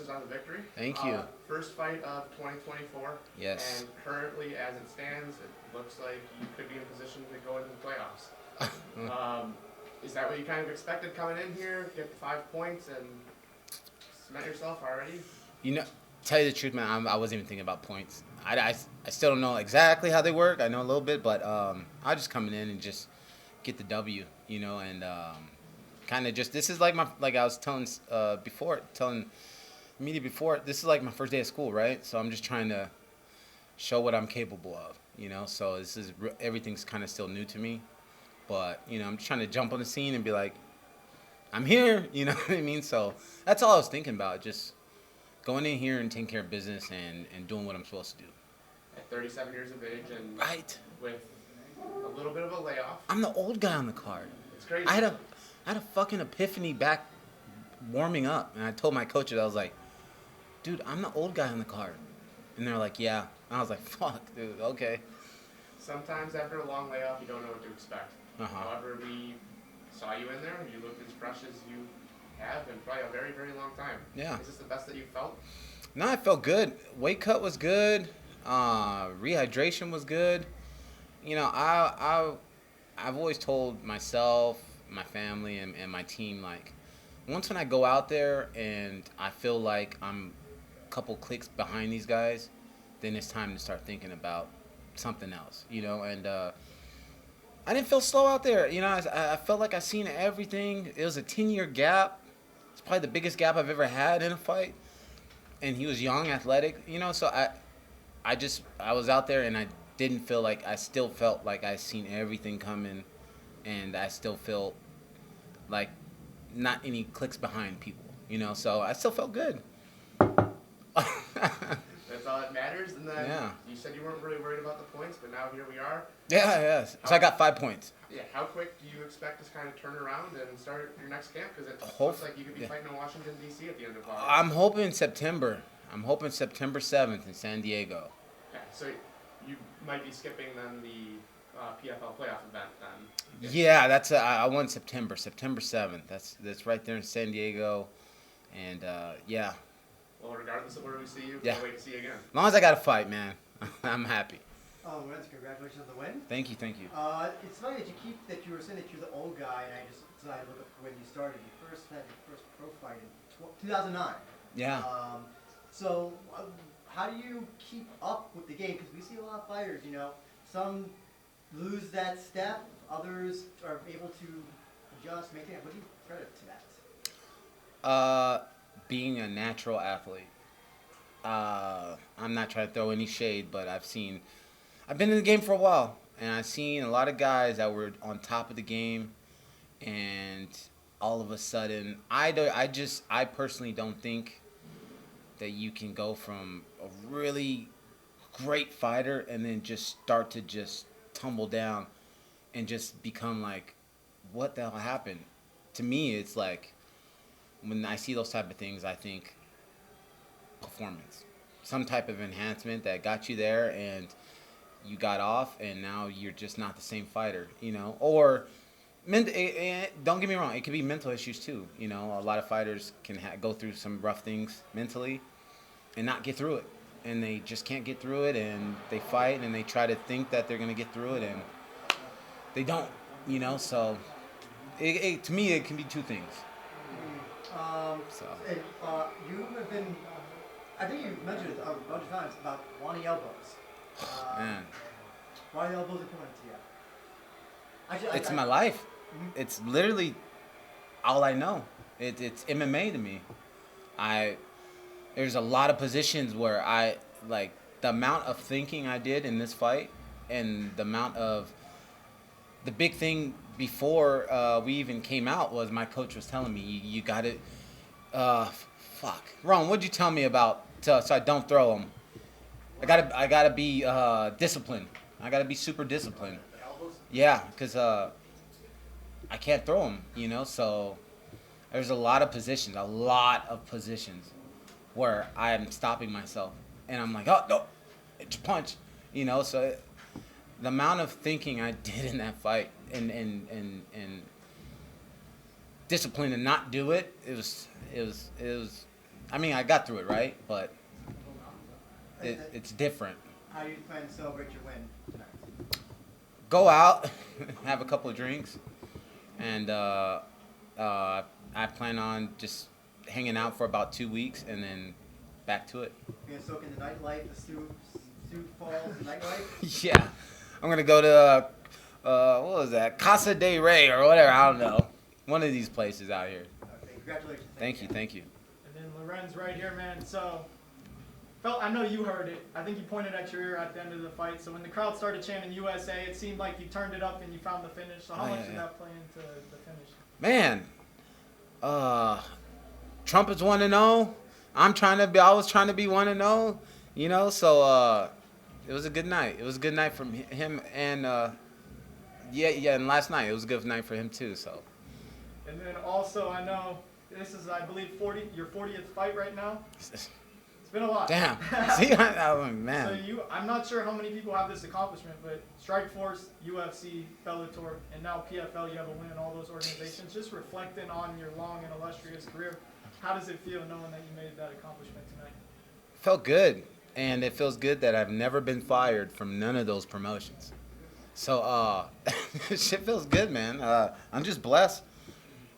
Congratulations on the victory. Thank you. First fight of 2024. Yes. And currently, as it stands, it looks like you could be in position to go into the playoffs. Is that what you kind of expected coming in here? Get 5 points and cement yourself already? You know, tell you the truth, man, I wasn't even thinking about points. I still don't know exactly how they work. I know a little bit, but I just coming in and just get the W, you know, and kind of just, this is like like I was telling media before, this is like my first day of school, right? So I'm just trying to show what I'm capable of, you know. So this is everything's kind of still new to me, but you know, I'm just trying to jump on the scene and be like, I'm here, you know what I mean? So that's all I was thinking about, just going in here and taking care of business and doing what I'm supposed to do. At 37 years of age and Right. with a little bit of a layoff. I'm the old guy on the card. It's crazy. I had a fucking epiphany back warming up, and I told my coaches, I was like, dude, I'm the old guy on the card. And they're like, yeah. And I was like, fuck, dude, okay. Sometimes after a long layoff, you don't know what to expect. Uh-huh. However, we saw you in there, and you looked as fresh as you have in probably a very, very long time. Yeah. Is this the best that you felt? No, I felt good. Weight cut was good. Rehydration was good. You know, I've always told myself, my family, and my team, like, once when I go out there and I feel like I'm a couple clicks behind these guys, then it's time to start thinking about something else, you know. And I didn't feel slow out there. You know, I felt like I seen everything. It was a 10-year gap. It's probably the biggest gap I've ever had in a fight. And he was young, athletic, you know. So I was out there and I didn't feel like, I still felt like I seen everything coming, and I still felt like not any clicks behind people, you know. So I still felt good. That's all that matters. And then you said you weren't really worried about the points, but now here we are. Yeah. So I got 5 points. Yeah. How quick do you expect to kind of turn around and start your next camp? Because it looks like you could be fighting in Washington, D.C. at the end of August. I'm hoping September. I'm hoping September 7th in San Diego. Okay. So you might be skipping then the PFL playoff event then. Yeah, I want September 7th. That's right there in San Diego, and yeah. Well, regardless of where we see you, yeah. Can't wait to see you again. As long as I got a fight, man, I'm happy. Lorenz, congratulations on the win. Thank you. It's funny that you were saying that you're the old guy, and I just decided to look up when you started. You first had your first pro fight in 2009. Yeah. So how do you keep up with the game? Because we see a lot of fighters, you know, some lose that step, others are able to adjust, maintain it. What do you credit to that? Being a natural athlete. I'm not trying to throw any shade, but I've been in the game for a while, and I've seen a lot of guys that were on top of the game, and all of a sudden, I personally don't think that you can go from a really great fighter and then just start to just tumble down and just become like, what the hell happened? To me, it's like, when I see those type of things, I think performance. Some type of enhancement that got you there and you got off and now you're just not the same fighter, you know? Or, don't get me wrong, it could be mental issues too. You know, a lot of fighters can go through some rough things mentally and not get through it. And they just can't get through it, and they fight and they try to think that they're going to get through it, and they don't, you know? So, to me, it can be two things. And, you have been, I think you mentioned it a bunch of times about wanting elbows. Man. Why are elbows important to you? It's my life. Mm-hmm. It's literally all I know. It's MMA to me. There's a lot of positions where the amount of thinking I did in this fight, and the big thing before we even came out was my coach was telling me, you got to, Ron, what'd you tell me about so I don't throw them? I gotta be disciplined. I gotta be super disciplined. Yeah, because I can't throw them, you know. So there's a lot of positions where I'm stopping myself, and I'm like, oh no, it's a punch, you know. So the amount of thinking I did in that fight and discipline to not do it, it was I mean, I got through it, right? But it's different. How do you plan to celebrate your win tonight? Go out, have a couple of drinks, and I plan on just hanging out for about 2 weeks and then back to it. You're gonna soak in the nightlife, the Sioux Falls nightlife? Yeah, I'm gonna go to what was that, Casa de Rey or whatever, I don't know, one of these places out here. Okay, congratulations. Thank you. And then Lorenz right here, man. So, I know you heard it. I think you pointed at your ear at the end of the fight. So when the crowd started chanting USA, it seemed like you turned it up and you found the finish. So how much did that play into the finish? Man, Trump is 1-0. I was trying to be 1-0. You know, so it was a good night. It was a good night from him, and and last night it was a good night for him too. So. And then also, I know this is, I believe, your 40th fight right now. It's been a lot. Damn. See, man. So I'm not sure how many people have this accomplishment, but Strikeforce, UFC, Bellator, and now PFL, you have a win in all those organizations. Just reflecting on your long and illustrious career, how does it feel knowing that you made that accomplishment tonight? Felt good, and it feels good that I've never been fired from none of those promotions. So shit feels good, man. I'm just blessed,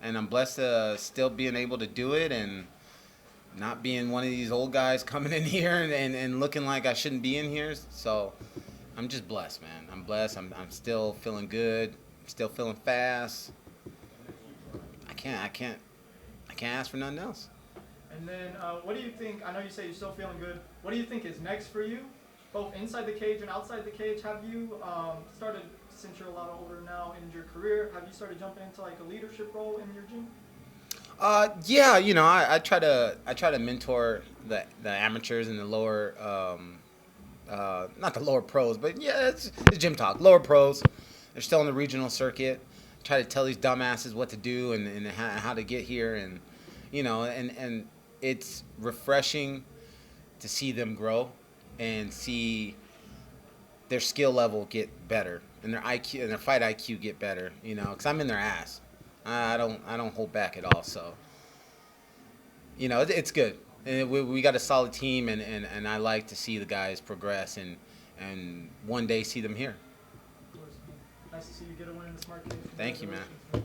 and I'm blessed to still being able to do it and not being one of these old guys coming in here and looking like I shouldn't be in here. So I'm just blessed, man. I'm blessed. I'm still feeling good. I'm still feeling fast. I can't ask for nothing else. And then what do you think, I know you say you're still feeling good, what do you think is next for you, both inside the cage and outside the cage? Have you started, since you're a lot older now in your career, have you started jumping into like a leadership role in your gym? Yeah, you know, I try to mentor the amateurs and the lower, not the lower pros, but yeah, it's gym talk. Lower pros, they're still on the regional circuit. Try to tell these dumbasses what to do and how to get here, and you know, and it's refreshing to see them grow and see their skill level get better and their IQ and their fight IQ get better. You know, because I'm in their ass. I don't hold back at all. So, you know, it's good. And we got a solid team, and I like to see the guys progress and one day see them here. Of course. Nice to see you get a win in the Smart Cage. Thank you, man.